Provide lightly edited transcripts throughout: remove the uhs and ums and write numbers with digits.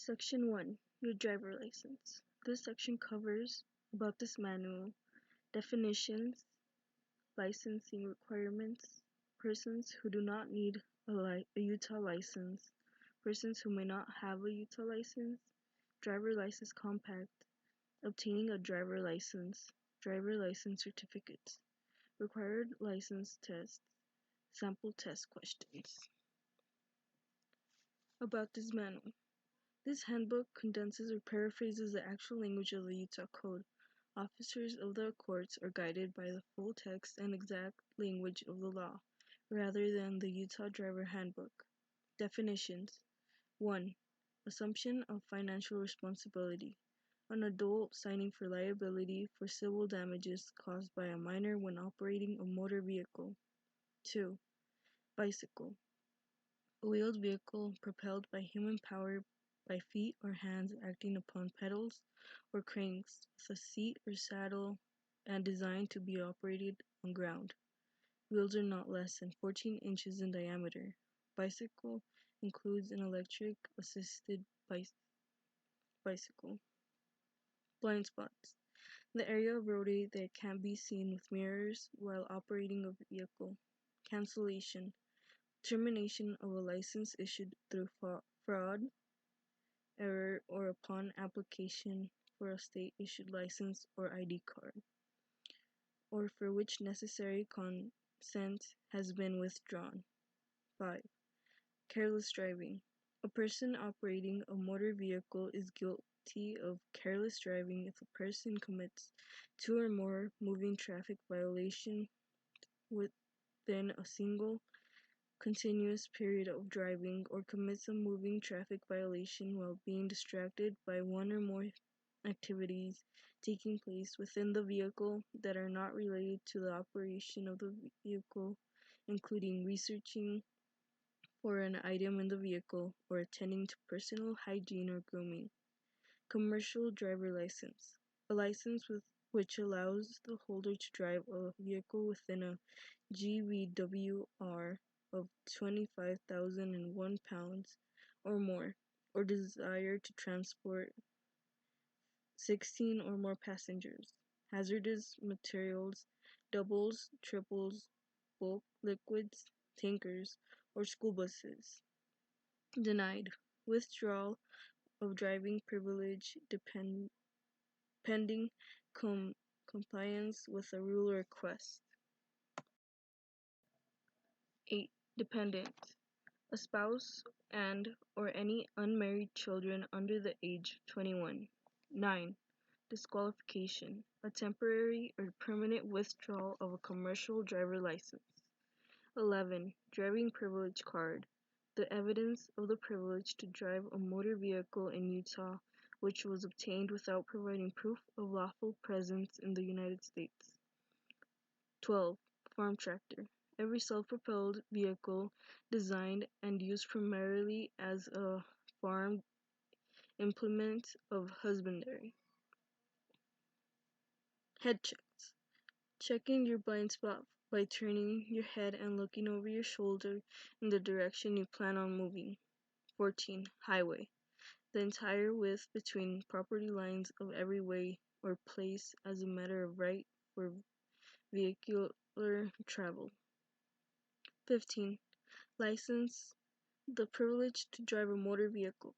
Section 1. Your driver license. This section covers about this manual, definitions, licensing requirements, persons who do not need a Utah license, persons who may not have a Utah license, driver license compact, obtaining a driver license certificates, required license tests, sample test questions. About this manual. This handbook condenses or paraphrases the actual language of the Utah Code. Officers of the courts are guided by the full text and exact language of the law, rather than the Utah Driver Handbook. Definitions 1. Assumption of financial responsibility. An adult signing for liability for civil damages caused by a minor when operating a motor vehicle. 2. Bicycle. A wheeled vehicle propelled by human power by feet or hands acting upon pedals or cranks with a seat or saddle and designed to be operated on ground. Wheels are not less than 14 inches in diameter. Bicycle includes an electric assisted bicycle. Blind spots. The area of roadway that can be seen with mirrors while operating a vehicle. Cancellation. Termination of a license issued through fraud, error, or upon application for a state-issued license or ID card, or for which necessary consent has been withdrawn. 5. Careless driving. A person operating a motor vehicle is guilty of careless driving if a person commits 2 or more moving traffic violations within a single continuous period of driving, or commits a moving traffic violation while being distracted by 1 or more activities taking place within the vehicle that are not related to the operation of the vehicle, including researching for an item in the vehicle or attending to personal hygiene or grooming. Commercial driver license. A license which allows the holder to drive a vehicle within a GVWR of 25,001 pounds or more, or desire to transport 16 or more passengers, hazardous materials, doubles, triples, bulk liquids, tankers, or school buses. Denied. Withdrawal of driving privilege pending compliance with a rule or request. 8. Dependent. A spouse and or any unmarried children under the age of 21. 9. Disqualification. A temporary or permanent withdrawal of a commercial driver license. 11. Driving privilege card. The evidence of the privilege to drive a motor vehicle in Utah, which was obtained without providing proof of lawful presence in the United States. 12. Farm tractor. Every self-propelled vehicle designed and used primarily as a farm implement of husbandry. Head checks. Checking your blind spot by turning your head and looking over your shoulder in the direction you plan on moving. 14. Highway. The entire width between property lines of every way or place as a matter of right for vehicular travel. 15. License. The privilege to drive a motor vehicle.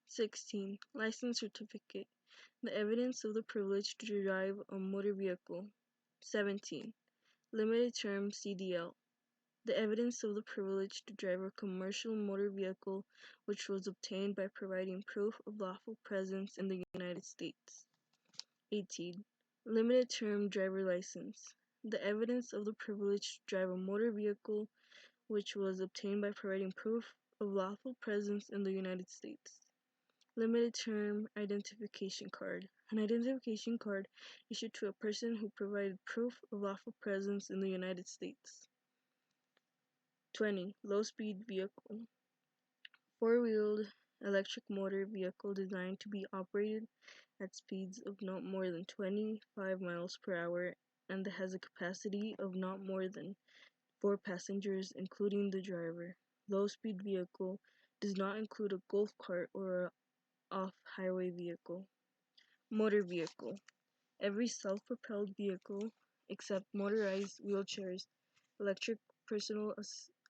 16. License certificate. The evidence of the privilege to drive a motor vehicle. 17. Limited term CDL. The evidence of the privilege to drive a commercial motor vehicle which was obtained by providing proof of lawful presence in the United States. 18. Limited term driver license. The evidence of the privilege to drive a motor vehicle which was obtained by providing proof of lawful presence in the United States. Limited term identification card. An identification card issued to a person who provided proof of lawful presence in the United States. 20. Low-speed vehicle. Four-wheeled electric motor vehicle designed to be operated at speeds of not more than 25 miles per hour and has a capacity of not more than 4 passengers, including the driver. Low-speed vehicle does not include a golf cart or a off-highway vehicle. Motor vehicle. Every self-propelled vehicle, except motorized wheelchairs, electric personal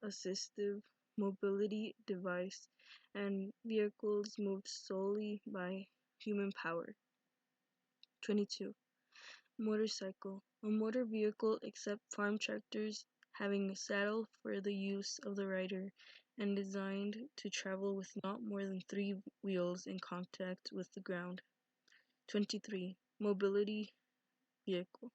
assistive mobility device, and vehicles moved solely by human power. 22. Motorcycle. A motor vehicle except farm tractors having a saddle for the use of the rider and designed to travel with not more than 3 wheels in contact with the ground. 23. Mobility vehicle.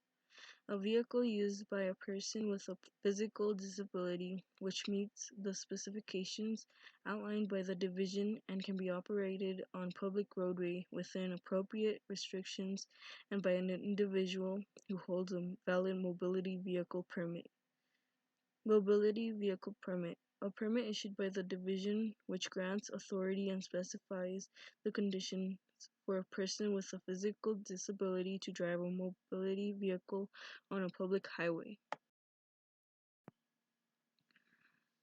A vehicle used by a person with a physical disability which meets the specifications outlined by the division and can be operated on public roadway within appropriate restrictions and by an individual who holds a valid mobility vehicle permit. Mobility vehicle permit. A permit issued by the division which grants authority and specifies the conditions for a person with a physical disability to drive a mobility vehicle on a public highway.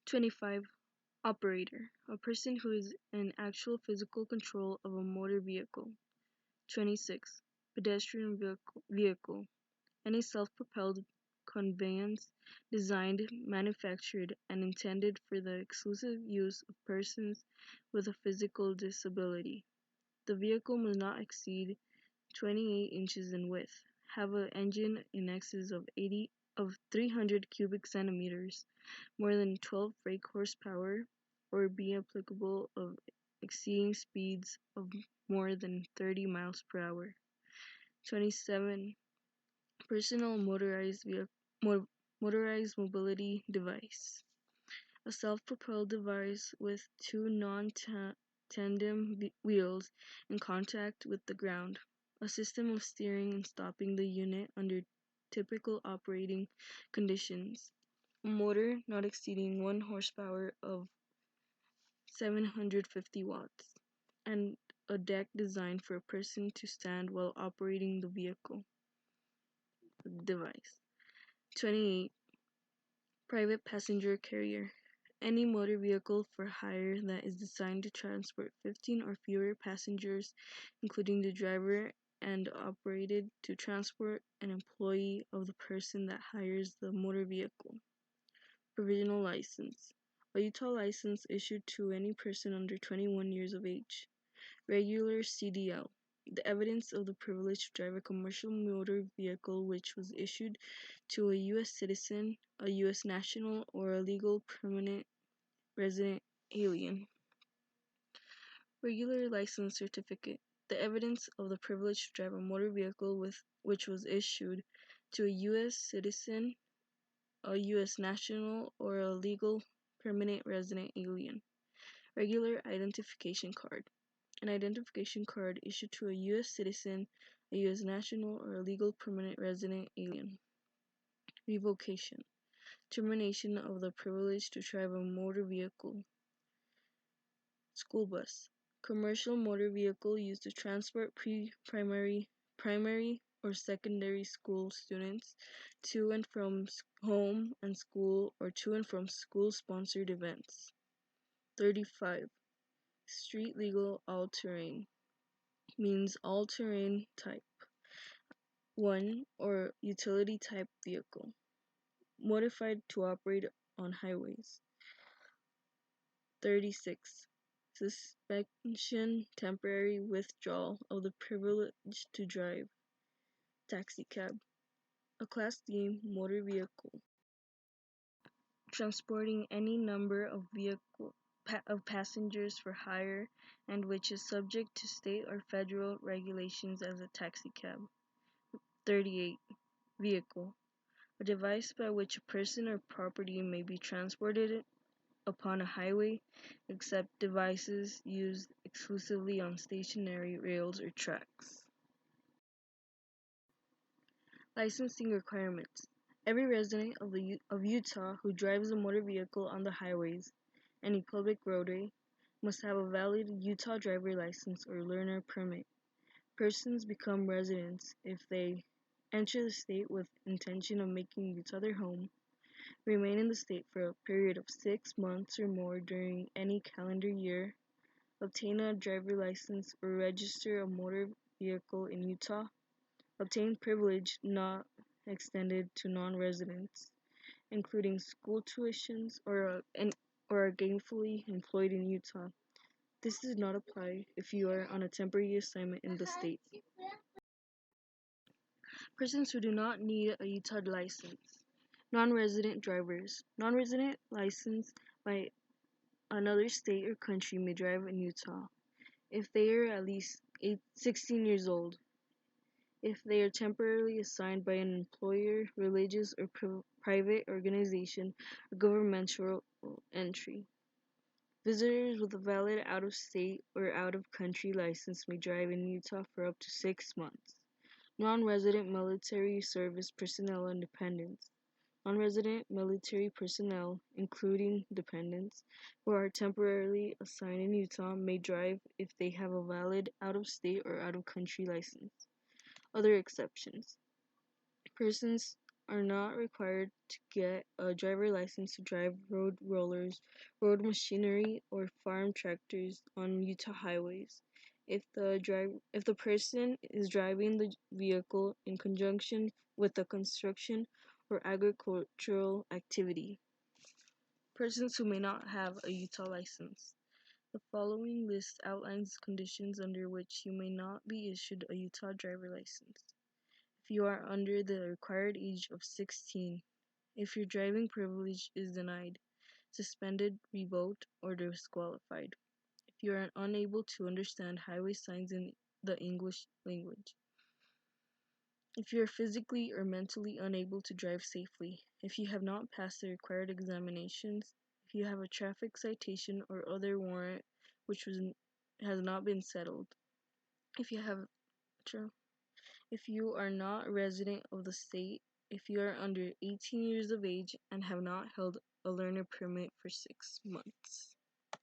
25. Operator. A person who is in actual physical control of a motor vehicle. 26. Pedestrian vehicle. Any self-propelled conveyance designed, manufactured, and intended for the exclusive use of persons with a physical disability. The vehicle must not exceed 28 inches in width, have an engine in excess of 300 cubic centimeters, more than 12 brake horsepower, or be applicable of exceeding speeds of more than 30 miles per hour. 27. Personal motorized mobility device. A self-propelled device with 2 non-tandem wheels in contact with the ground. A system of steering and stopping the unit under typical operating conditions. A motor not exceeding 1 horsepower of 750 watts. And a deck designed for a person to stand while operating the vehicle device. 28. Private passenger carrier. Any motor vehicle for hire that is designed to transport 15 or fewer passengers, including the driver, and operated to transport an employee of the person that hires the motor vehicle. Provisional license. A Utah license issued to any person under 21 years of age. Regular CDL. The evidence of the privilege to drive a commercial motor vehicle which was issued to a U.S. citizen, a U.S. national, or a legal permanent resident alien. Regular license certificate. The evidence of the privilege to drive a motor vehicle which was issued to a U.S. citizen, a U.S. national, or a legal permanent resident alien. Regular identification card. An identification card issued to a U.S. citizen, a U.S. national, or a legal permanent resident alien. Revocation. Termination of the privilege to drive a motor vehicle. School bus. Commercial motor vehicle used to transport primary, or secondary school students to and from home and school or to and from school-sponsored events. 35. Street legal all-terrain. Means all-terrain type. 1. Or utility type vehicle. Modified to operate on highways. 36. Suspension temporary withdrawal of the privilege to drive. Taxicab. A Class D motor vehicle transporting any number of passengers for hire and which is subject to state or federal regulations as a taxicab. 38. Vehicle. A device by which a person or property may be transported upon a highway, except devices used exclusively on stationary rails or tracks. Licensing requirements. Every resident of Utah who drives a motor vehicle on the highways, any public roadway, must have a valid Utah driver license or learner permit. Persons become residents if they enter the state with intention of making Utah their home, remain in the state for a period of 6 months or more during any calendar year, obtain a driver license or register a motor vehicle in Utah, obtain privilege not extended to non-residents, including school tuitions or are gainfully employed in Utah. This does not apply if you are on a temporary assignment in the state. Persons who do not need a Utah license. Non-resident drivers. Non-resident licensed by another state or country may drive in Utah if they are at least 16 years old, if they are temporarily assigned by an employer, religious or private organization, or governmental entry. Visitors with a valid out-of-state or out-of-country license may drive in Utah for up to 6 months. Non-resident military service personnel and dependents. Non-resident military personnel, including dependents, who are temporarily assigned in Utah may drive if they have a valid out-of-state or out-of-country license. Other exceptions. Persons are not required to get a driver license to drive road rollers, road machinery, or farm tractors on Utah highways. If the person is driving the vehicle in conjunction with a construction or agricultural activity. Persons who may not have a Utah license. The following list outlines conditions under which you may not be issued a Utah driver license. If you are under the required age of 16, if your driving privilege is denied, suspended, revoked, or disqualified, if you are unable to understand highway signs in the English language, if you are physically or mentally unable to drive safely, if you have not passed the required examinations, if you have a traffic citation or other warrant has not been settled, if you have if you are not a resident of the state, if you are under 18 years of age and have not held a learner permit for 6 months.